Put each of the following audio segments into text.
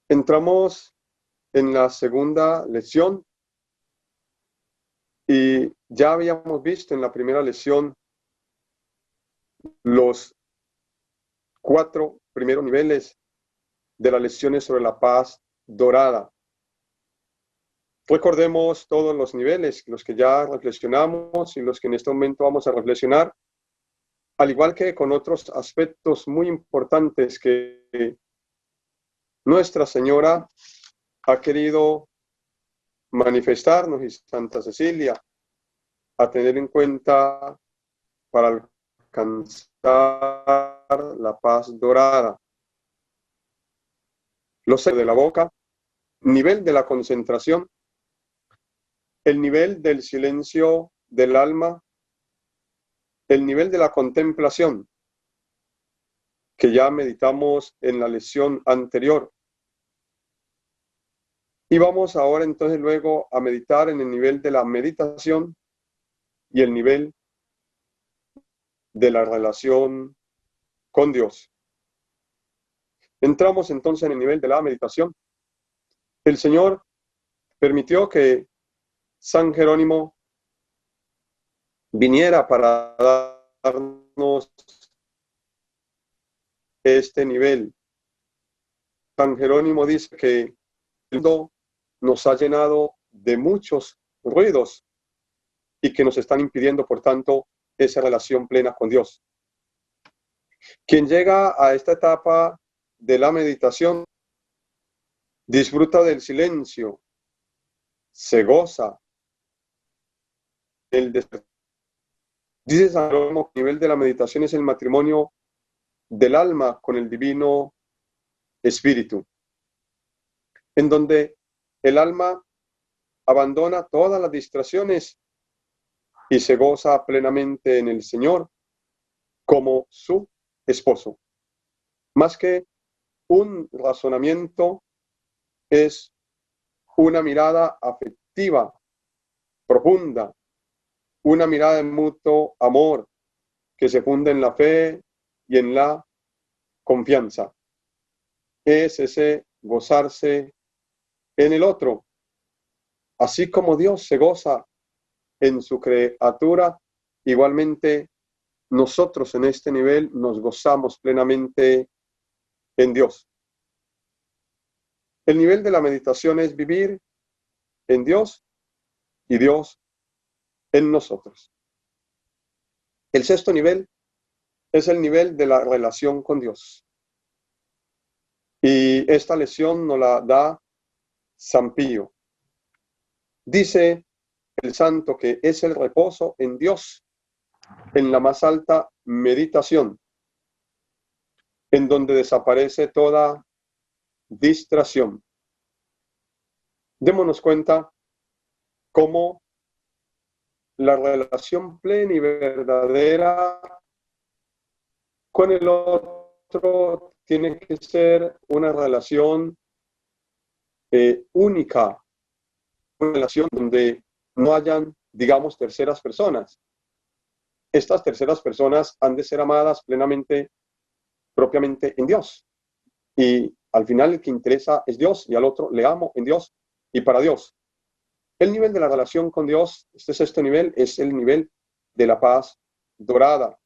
Entramos en la segunda lección y ya habíamos visto en la primera lección los 4 primeros niveles de las lecciones sobre la paz dorada. Recordemos todos los niveles, los que ya reflexionamos y los que en este momento vamos a reflexionar, al igual que con otros aspectos muy importantes que Nuestra Señora ha querido manifestarnos y Santa Cecilia a tener en cuenta para alcanzar la paz dorada. Los sellos de la boca, nivel de la concentración, el nivel del silencio del alma, el nivel de la contemplación, que ya meditamos en la lección anterior. Y vamos ahora entonces luego a meditar en el nivel de la meditación y el nivel de la relación con Dios. Entramos entonces en el nivel de la meditación. El Señor permitió que San Jerónimo viniera para darnos este nivel. San Jerónimo dice que el mundo nos ha llenado de muchos ruidos y que nos están impidiendo, por tanto, esa relación plena con Dios. Quien llega a esta etapa de la meditación disfruta del silencio, se goza. Dice San Jerónimo que el nivel de la meditación es el matrimonio del alma con el divino espíritu, en donde el alma abandona todas las distracciones y se goza plenamente en el Señor como su esposo. Más que un razonamiento, es una mirada afectiva, profunda, una mirada de mutuo amor que se funde en la fe y en la confianza. Es ese gozarse en el otro. Así como Dios se goza en su criatura, igualmente nosotros en este nivel nos gozamos plenamente en Dios. El nivel de la meditación es vivir en Dios y Dios en nosotros. El sexto nivel es el nivel de la relación con Dios. Y esta lección nos la da San Pío. Dice el santo que es el reposo en Dios, en la más alta meditación, en donde desaparece toda distracción. Démonos cuenta cómo la relación plena y verdadera con el otro tiene que ser una relación única, una relación donde no hayan, digamos, terceras personas. Estas terceras personas han de ser amadas plenamente, propiamente en Dios. Y al final el que interesa es Dios y al otro le amo en Dios y para Dios. El nivel de la relación con Dios, este sexto nivel, es el nivel de la paz dorada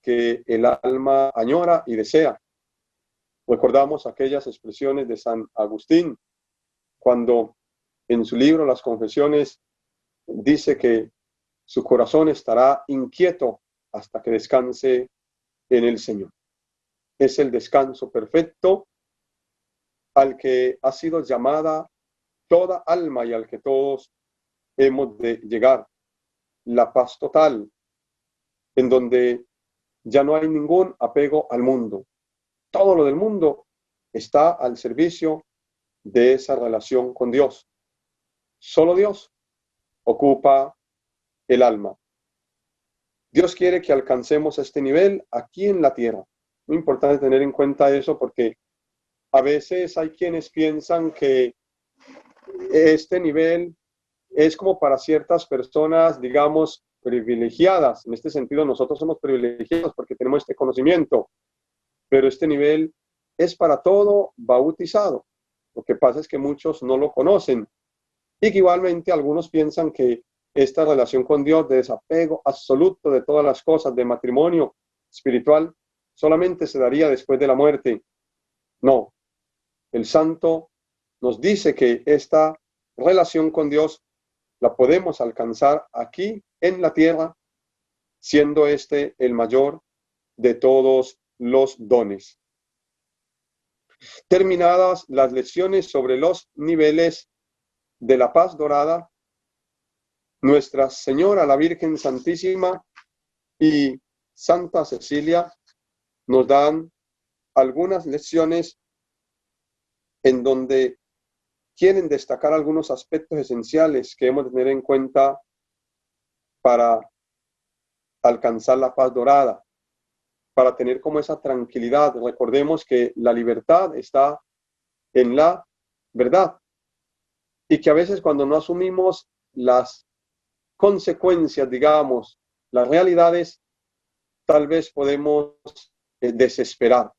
que el alma añora y desea. Recordamos aquellas expresiones de San Agustín cuando en su libro Las Confesiones dice que su corazón estará inquieto hasta que descanse en el Señor. Es el descanso perfecto al que ha sido llamada toda alma y al que todos hemos de llegar. La paz total, en donde ya no hay ningún apego al mundo. Todo lo del mundo está al servicio de esa relación con Dios. Solo Dios ocupa el alma. Dios quiere que alcancemos este nivel aquí en la tierra. Muy importante tener en cuenta eso porque a veces hay quienes piensan que este nivel es como para ciertas personas, digamos, privilegiadas. En este sentido, nosotros somos privilegiados porque tenemos este conocimiento, pero este nivel es para todo bautizado. Lo que pasa es que muchos no lo conocen y que igualmente algunos piensan que esta relación con Dios de desapego absoluto de todas las cosas, de matrimonio espiritual, solamente se daría después de la muerte. No, el santo nos dice que esta relación con Dios la podemos alcanzar aquí en la tierra, siendo este el mayor de todos los dones. Terminadas las lecciones sobre los niveles de la paz dorada, Nuestra Señora, la Virgen Santísima y Santa Cecilia nos dan algunas lecciones en donde quieren destacar algunos aspectos esenciales que hemos de tener en cuenta para alcanzar la paz dorada, para tener como esa tranquilidad. Recordemos que la libertad está en la verdad y que a veces cuando no asumimos las consecuencias, digamos, las realidades, tal vez podemos desesperar.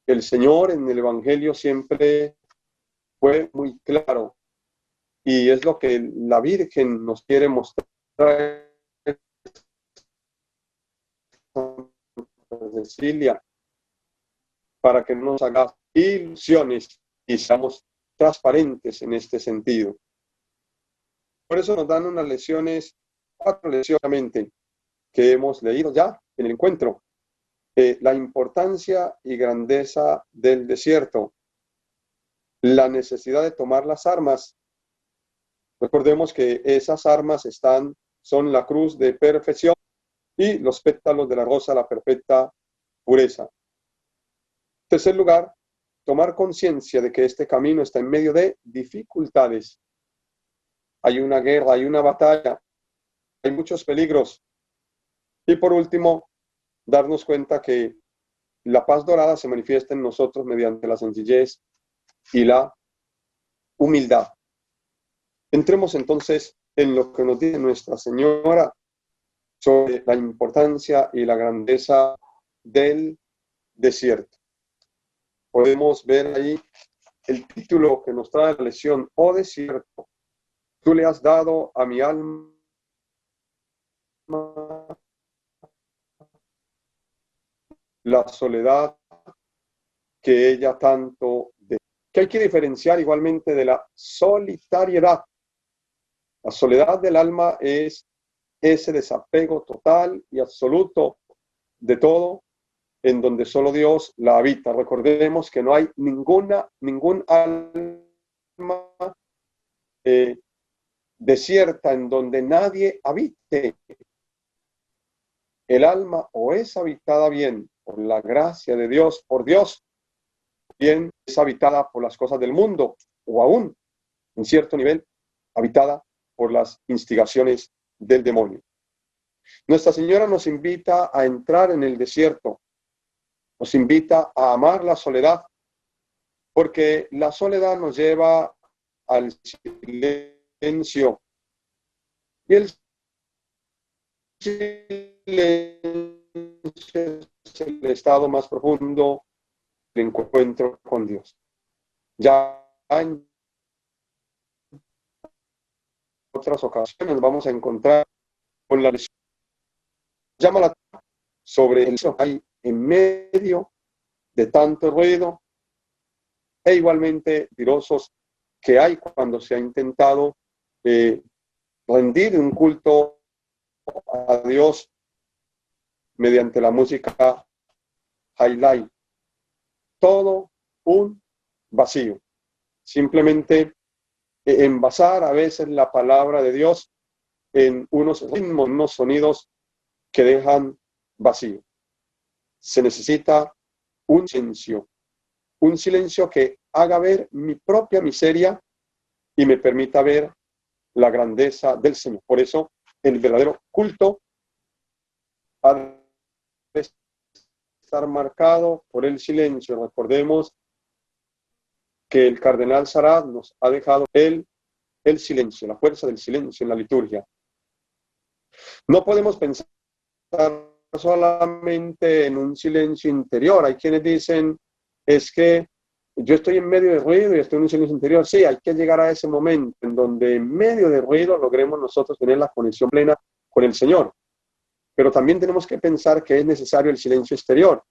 El Señor en el Evangelio siempre fue muy claro y es lo que la Virgen nos quiere mostrar, Cecilia, para que no nos haga ilusiones y seamos transparentes en este sentido. Por eso nos dan unas lecciones, 4 lecciones que hemos leído ya en el encuentro. La importancia y grandeza del desierto, la necesidad de tomar las armas. Recordemos que esas armas son la cruz de perfección y los pétalos de la rosa, la perfecta pureza. En tercer lugar, tomar conciencia de que este camino está en medio de dificultades. Hay una guerra, hay una batalla, hay muchos peligros. Y por último, darnos cuenta que la paz dorada se manifiesta en nosotros mediante la sencillez y la humildad. Entremos entonces en lo que nos dice Nuestra Señora sobre la importancia y la grandeza del desierto. Podemos ver ahí el título que nos trae la lección: Oh desierto, tú le has dado a mi alma la soledad que ella tanto desea. Que hay que diferenciar igualmente de la solitariedad. La soledad del alma es ese desapego total y absoluto de todo, en donde solo Dios la habita. Recordemos que no hay ningún alma desierta en donde nadie habite. El alma o es habitada bien por la gracia de Dios, por Dios, bien es habitada por las cosas del mundo, o aún, en cierto nivel, habitada por las instigaciones del demonio. Nuestra Señora nos invita a entrar en el desierto, nos invita a amar la soledad, porque la soledad nos lleva al silencio. Y el silencio es el estado más profundo del encuentro con Dios. Ya en otras ocasiones vamos a encontrar con la lección. Llama la atención sobre el que hay en medio de tanto ruido e igualmente tirosos que hay cuando se ha intentado rendir un culto a Dios mediante la música highlight. Todo un vacío. Simplemente envasar a veces la palabra de Dios en unos ritmos, unos sonidos que dejan vacío. Se necesita un silencio que haga ver mi propia miseria y me permita ver la grandeza del Señor. Por eso el verdadero culto ha de estar marcado por el silencio. Recordemos que el cardenal Sarad nos ha dejado el silencio, la fuerza del silencio en la liturgia. No podemos pensar solamente en un silencio interior. Hay quienes dicen, es que yo estoy en medio de ruido y estoy en un silencio interior. Sí, hay que llegar a ese momento en donde en medio de ruido logremos nosotros tener la conexión plena con el Señor. Pero también tenemos que pensar que es necesario el silencio exterior.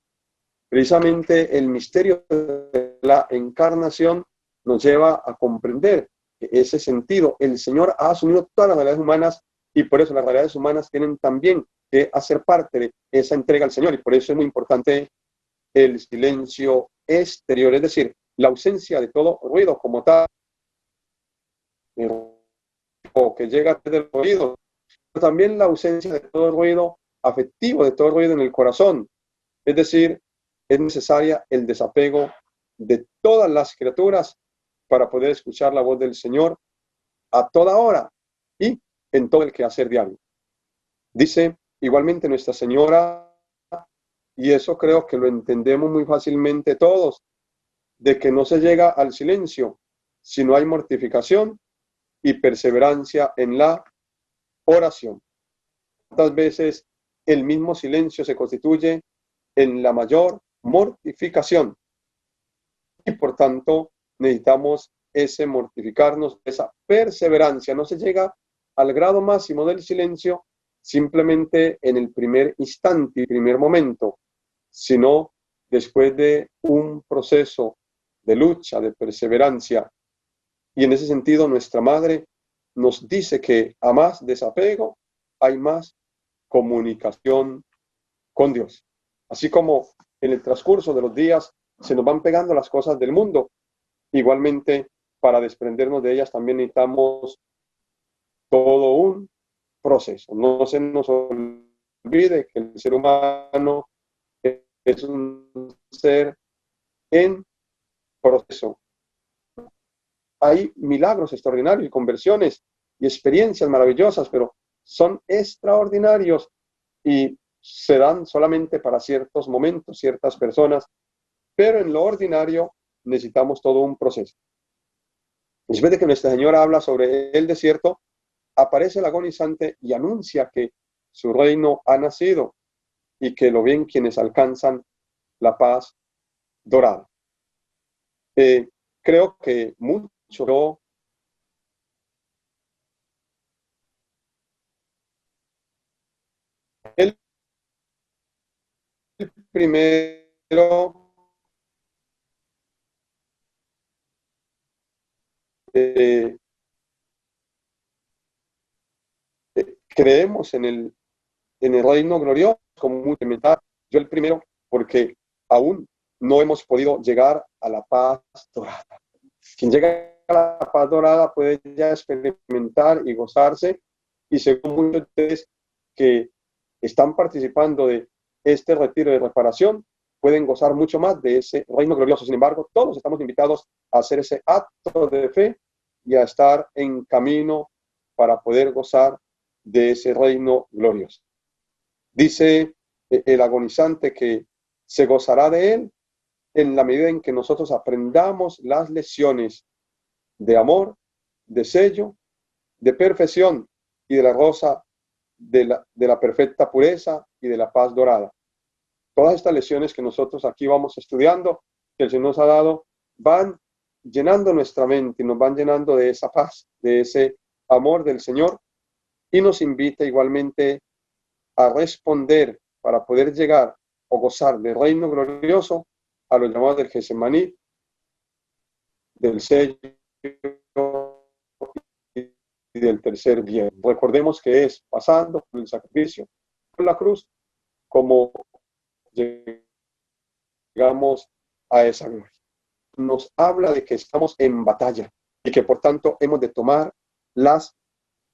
Precisamente el misterio de la encarnación nos lleva a comprender que ese sentido, el Señor ha asumido todas las realidades humanas y por eso las realidades humanas tienen también que hacer parte de esa entrega al Señor y por eso es muy importante el silencio exterior, es decir, la ausencia de todo ruido como tal, o que llega desde el oído, pero también la ausencia de todo ruido afectivo, de todo ruido en el corazón. Es decir, es necesaria el desapego de todas las criaturas para poder escuchar la voz del Señor a toda hora y en todo el quehacer diario. Dice igualmente Nuestra Señora, y eso creo que lo entendemos muy fácilmente todos, de que no se llega al silencio si no hay mortificación y perseverancia en la oración. ¿Cuántas veces el mismo silencio se constituye en la mayor mortificación? Y por tanto necesitamos ese mortificarnos, esa perseverancia. No se llega al grado máximo del silencio simplemente en el primer instante y primer momento, sino después de un proceso de lucha, de perseverancia. Y en ese sentido nuestra Madre nos dice que a más desapego hay más comunicación con Dios. Así como en el transcurso de los días se nos van pegando las cosas del mundo, igualmente para desprendernos de ellas también necesitamos todo un proceso. No se nos olvide que el ser humano es un ser en proceso. Hay milagros extraordinarios y conversiones y experiencias maravillosas, pero son extraordinarios y se dan solamente para ciertos momentos, ciertas personas, pero en lo ordinario necesitamos todo un proceso. Después de que Nuestra Señora habla sobre el desierto, aparece el agonizante y anuncia que su reino ha nacido y que lo ven quienes alcanzan la paz dorada. Creo que mucho el primero eh, creemos en el reino glorioso como muy elemental. Yo el primero porque aún no hemos podido llegar a la paz dorada. Quien llega a la paz dorada puede ya experimentar y gozarse, y según muchos de ustedes que están participando de este retiro de reparación, pueden gozar mucho más de ese reino glorioso. Sin embargo, todos estamos invitados a hacer ese acto de fe y a estar en camino para poder gozar de ese reino glorioso. Dice el agonizante que se gozará de él en la medida en que nosotros aprendamos las lecciones de amor, de sello, de perfección y de la rosa de la perfecta pureza y de la paz dorada. Todas estas lecciones que nosotros aquí vamos estudiando, que el Señor nos ha dado, van llenando nuestra mente y nos van llenando de esa paz, de ese amor del Señor, y nos invita igualmente a responder para poder llegar o gozar del reino glorioso a los llamados del Getsemaní, del sello y del tercer bien. Recordemos que es pasando por el sacrificio, por la cruz, como llegamos a esa gloria. Nos habla de que estamos en batalla y que por tanto hemos de tomar las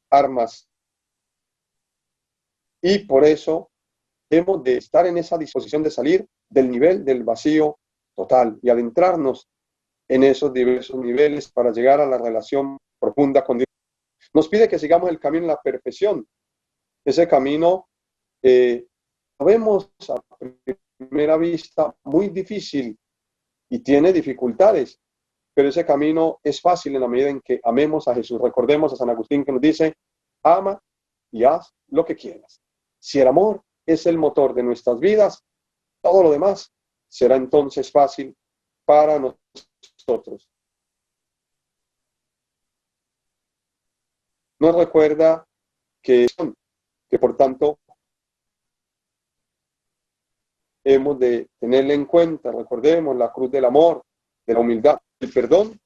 armas. Y por eso hemos de estar en esa disposición de salir del nivel del vacío total y adentrarnos en esos diversos niveles para llegar a la relación profunda con Dios. Nos pide que sigamos el camino de la perfección. Ese camino lo vemos a primera vista muy difícil y tiene dificultades, pero ese camino es fácil en la medida en que amemos a Jesús. Recordemos a San Agustín que nos dice, ama y haz lo que quieras. Si el amor es el motor de nuestras vidas, todo lo demás será entonces fácil para nosotros. nosotros. Nos recuerda que por tanto hemos de tenerle en cuenta. Recordemos la cruz del amor, de la humildad, del perdón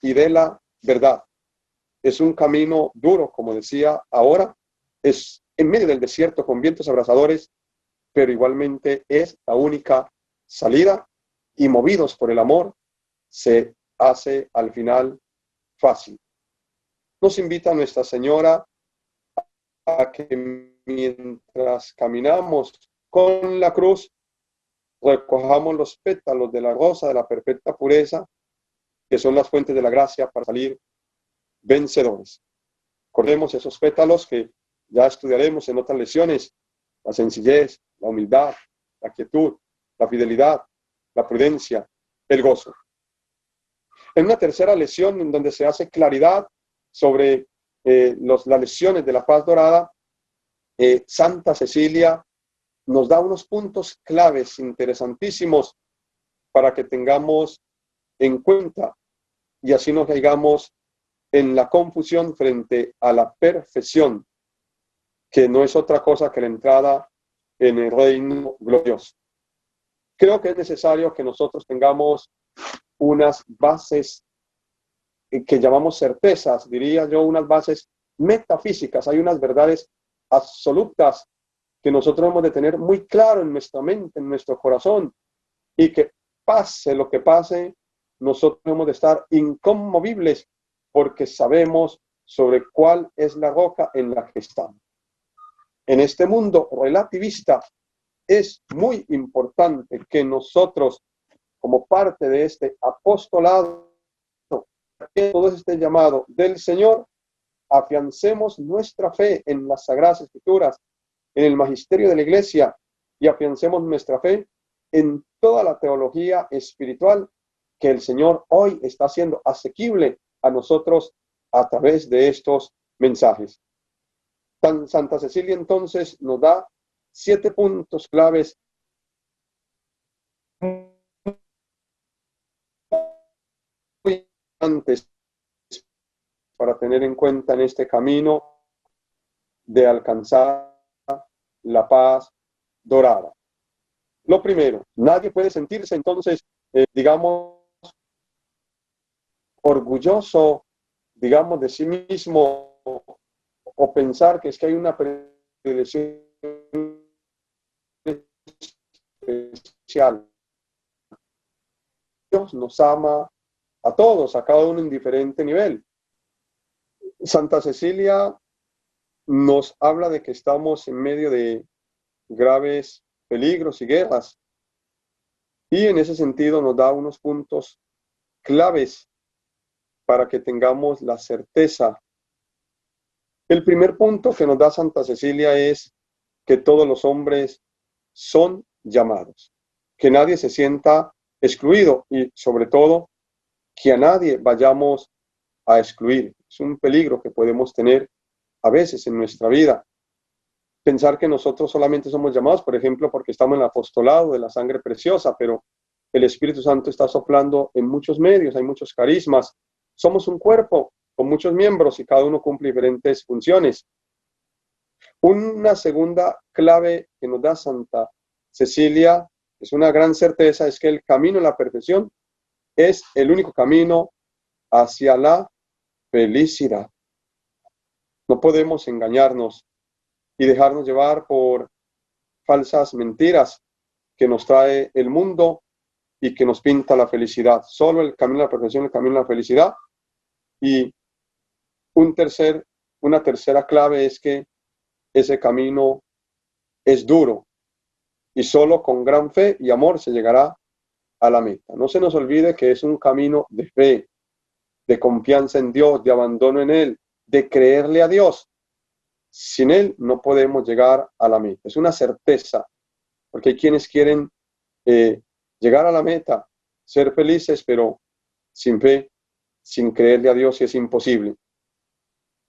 y de la verdad. Es un camino duro, como decía ahora, es en medio del desierto con vientos abrasadores, pero igualmente es la única salida y movidos por el amor se hace al final fácil. Nos invita Nuestra Señora a que mientras caminamos con la cruz, recojamos los pétalos de la rosa de la perfecta pureza, que son las fuentes de la gracia para salir vencedores. Recordemos esos pétalos que ya estudiaremos en otras lecciones: la sencillez, la humildad, la quietud, la fidelidad, la prudencia, el gozo. En una tercera lección, en donde se hace claridad sobre las lecciones de la paz dorada, Santa Cecilia nos da unos puntos claves interesantísimos para que tengamos en cuenta y así no caigamos en la confusión frente a la perfección, que no es otra cosa que la entrada en el reino glorioso. Creo que es necesario que nosotros tengamos unas bases que llamamos certezas, diría yo, unas bases metafísicas. Hay unas verdades absolutas que nosotros hemos de tener muy claro en nuestra mente, en nuestro corazón, y que pase lo que pase, nosotros hemos de estar inconmovibles porque sabemos sobre cuál es la roca en la que estamos. En este mundo relativista es muy importante que nosotros, como parte de este apostolado, todo este llamado del Señor, afiancemos nuestra fe en las Sagradas Escrituras, en el magisterio de la Iglesia, y afiancemos nuestra fe en toda la teología espiritual que el Señor hoy está haciendo asequible a nosotros a través de estos mensajes. Santa Cecilia entonces nos da 7 puntos claves muy importantes para tener en cuenta en este camino de alcanzar la paz dorada. Lo primero, nadie puede sentirse entonces, digamos, orgulloso, digamos, de sí mismo o pensar que es que hay una predilección especial. Dios nos ama a todos, a cada uno en diferente nivel. Santa Cecilia nos habla de que estamos en medio de graves peligros y guerras, y en ese sentido nos da unos puntos claves para que tengamos la certeza. El primer punto que nos da Santa Cecilia es que todos los hombres son llamados, que nadie se sienta excluido y sobre todo que a nadie vayamos a excluir. Es un peligro que podemos tener a veces en nuestra vida. Pensar que nosotros solamente somos llamados, por ejemplo, porque estamos en el apostolado de la sangre preciosa, pero el Espíritu Santo está soplando en muchos medios, hay muchos carismas. Somos un cuerpo con muchos miembros y cada uno cumple diferentes funciones. Una segunda clave que nos da Santa Cecilia, es una gran certeza, es que el camino a la perfección es el único camino hacia la felicidad. No podemos engañarnos y dejarnos llevar por falsas mentiras que nos trae el mundo y que nos pinta la felicidad. Solo el camino a la perfección, el camino a la felicidad. Y una tercera clave es que ese camino es duro y solo con gran fe y amor se llegará a la meta. No se nos olvide que es un camino de fe, de confianza en Dios, de abandono en Él, de creerle a Dios. Sin Él no podemos llegar a la meta. Es una certeza, porque hay quienes quieren llegar a la meta, ser felices, pero sin fe, sin creerle a Dios, es imposible.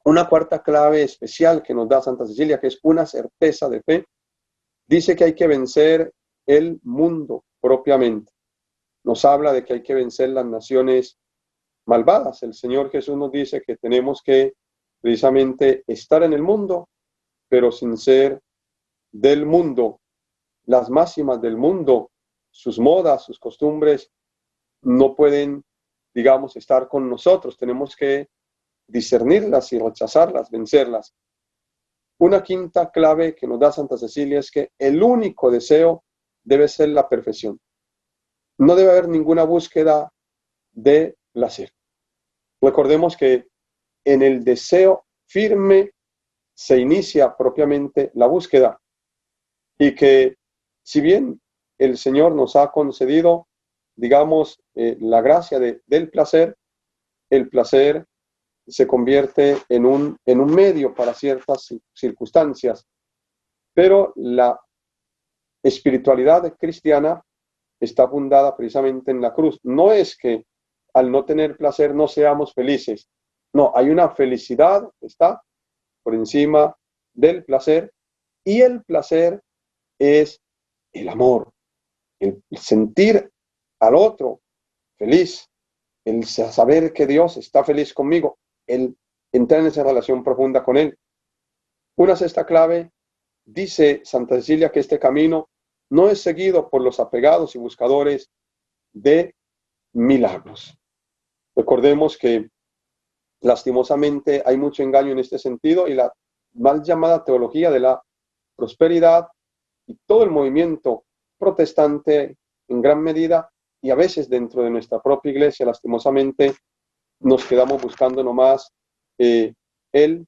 Una cuarta clave especial que nos da Santa Cecilia, que es una certeza de fe, dice que hay que vencer el mundo propiamente. Nos habla de que hay que vencer las naciones malvadas. El Señor Jesús nos dice que tenemos que precisamente estar en el mundo, pero sin ser del mundo. Las máximas del mundo, sus modas, sus costumbres, no pueden, digamos, estar con nosotros. Tenemos que discernirlas y rechazarlas, vencerlas. Una quinta clave que nos da Santa Cecilia es que el único deseo debe ser la perfección. No debe haber ninguna búsqueda de placer. Recordemos que en el deseo firme se inicia propiamente la búsqueda y que si bien el Señor nos ha concedido, digamos, la gracia del placer, el placer se convierte en un medio para ciertas circunstancias, pero la espiritualidad cristiana está fundada precisamente en la cruz. No es que al no tener placer no seamos felices. No, hay una felicidad que está por encima del placer, y el placer es el amor, el sentir al otro feliz, el saber que Dios está feliz conmigo, el entrar en esa relación profunda con Él. Una sexta clave, dice Santa Cecilia, que este camino no es seguido por los apegados y buscadores de milagros. Recordemos que lastimosamente hay mucho engaño en este sentido, y la mal llamada teología de la prosperidad y todo el movimiento protestante en gran medida, y a veces dentro de nuestra propia iglesia, lastimosamente, nos quedamos buscando nomás el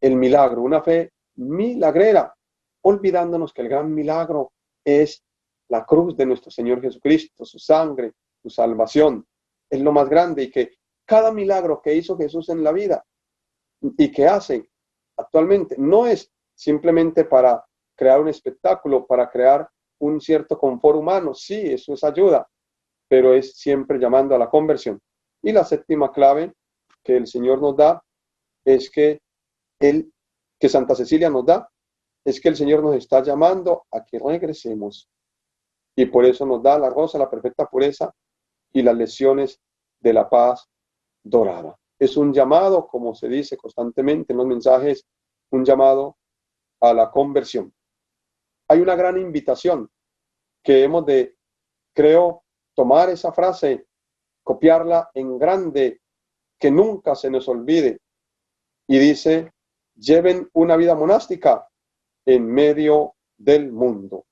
milagro, una fe milagrera, olvidándonos que el gran milagro es la cruz de nuestro Señor Jesucristo, su sangre, su salvación, es lo más grande, y que cada milagro que hizo Jesús en la vida y que hace actualmente no es simplemente para crear un espectáculo, para crear un cierto confort humano. Sí, eso es ayuda, pero es siempre llamando a la conversión. Y la séptima clave que el Señor nos da es que Santa Cecilia nos da, es que el Señor nos está llamando a que regresemos, y por eso nos da la rosa, la perfecta pureza y las lecciones de la paz dorada. Es un llamado, como se dice constantemente en los mensajes, un llamado a la conversión. Hay una gran invitación que hemos de, creo, tomar esa frase, copiarla en grande, que nunca se nos olvide, y dice: lleven una vida monástica en medio del mundo.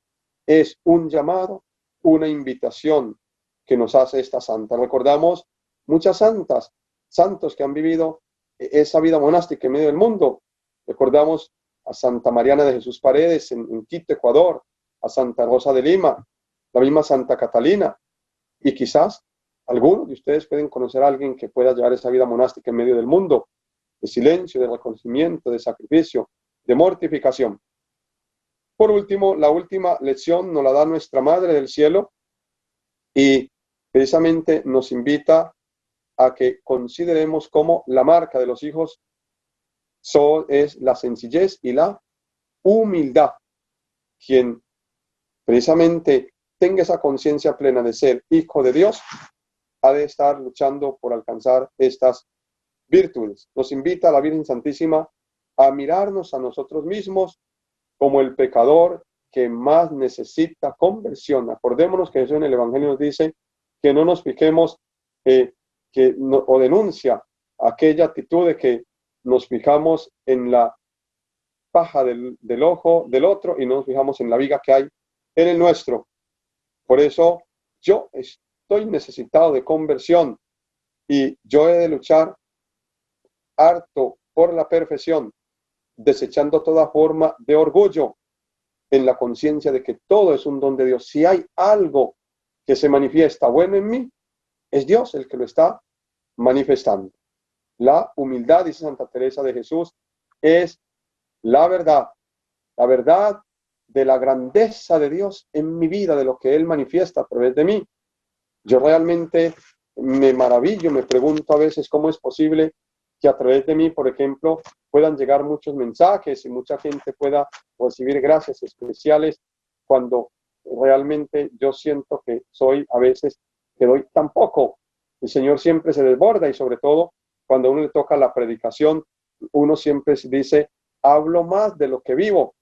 Es un llamado, una invitación que nos hace esta santa. Recordamos muchas santas, santos que han vivido esa vida monástica en medio del mundo. Recordamos a Santa Mariana de Jesús Paredes en Quito, Ecuador, a Santa Rosa de Lima, la misma Santa Catalina, y quizás algunos de ustedes pueden conocer a alguien que pueda llevar esa vida monástica en medio del mundo, de silencio, de reconocimiento, de sacrificio, de mortificación. Por último, la última lección nos la da nuestra Madre del Cielo, y precisamente nos invita a que consideremos cómo la marca de los hijos es la sencillez y la humildad. Quien precisamente tenga esa conciencia plena de ser hijo de Dios, ha de estar luchando por alcanzar estas virtudes. Nos invita a la Virgen Santísima a mirarnos a nosotros mismos como el pecador que más necesita conversión. Acordémonos que Jesús en el Evangelio nos dice que no nos fijemos o denuncia aquella actitud de que nos fijamos en la paja del ojo del otro y no nos fijamos en la viga que hay en el nuestro. Por eso yo estoy necesitado de conversión, y yo he de luchar harto por la perfección, desechando toda forma de orgullo, en la conciencia de que todo es un don de Dios. Si hay algo que se manifiesta bueno en mí, es Dios el que lo está manifestando. La humildad, dice Santa Teresa de Jesús, es la verdad de la grandeza de Dios en mi vida, de lo que Él manifiesta a través de mí. Yo realmente me maravillo, me pregunto a veces cómo es posible que a través de mí, por ejemplo, puedan llegar muchos mensajes y mucha gente pueda recibir gracias especiales, cuando realmente yo siento que soy a veces, que doy tan poco. El Señor siempre se desborda y sobre todo cuando a uno le toca la predicación, uno siempre dice, hablo más de lo que vivo,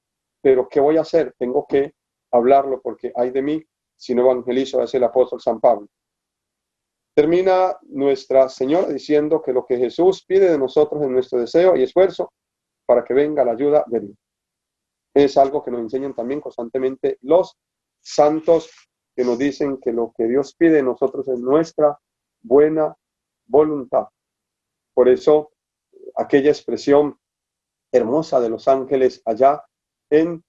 pero ¿qué voy a hacer? Tengo que hablarlo porque hay de mí si no evangelizo, es el apóstol San Pablo. Termina Nuestra Señora diciendo que lo que Jesús pide de nosotros es nuestro deseo y esfuerzo para que venga la ayuda de Dios. Es algo que nos enseñan también constantemente los santos, que nos dicen que lo que Dios pide de nosotros es nuestra buena voluntad. Por eso, aquella expresión hermosa de los ángeles allá en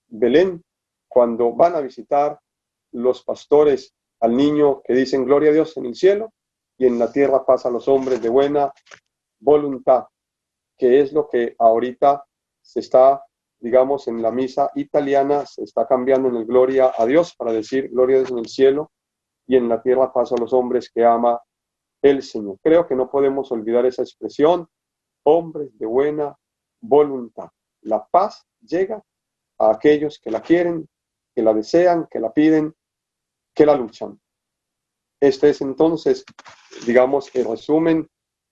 Belén, cuando van a visitar los pastores al niño, que dicen gloria a Dios en el cielo y en la tierra paz a los hombres de buena voluntad, que es lo que ahorita se está, digamos, en la misa italiana, se está cambiando en el gloria a Dios para decir gloria a Dios en el cielo y en la tierra paz a los hombres que ama el Señor. Creo que no podemos olvidar esa expresión, hombres de buena voluntad. La paz llega a aquellos que la quieren, que la desean, que la piden, que la luchan. Este es entonces, digamos, el resumen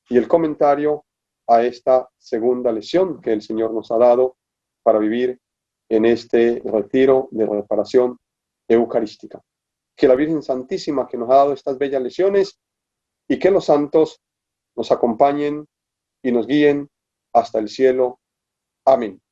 y el comentario a esta segunda lección que el Señor nos ha dado para vivir en este retiro de reparación eucarística. Que la Virgen Santísima, que nos ha dado estas bellas lecciones, y que los santos nos acompañen y nos guíen hasta el cielo. Amén.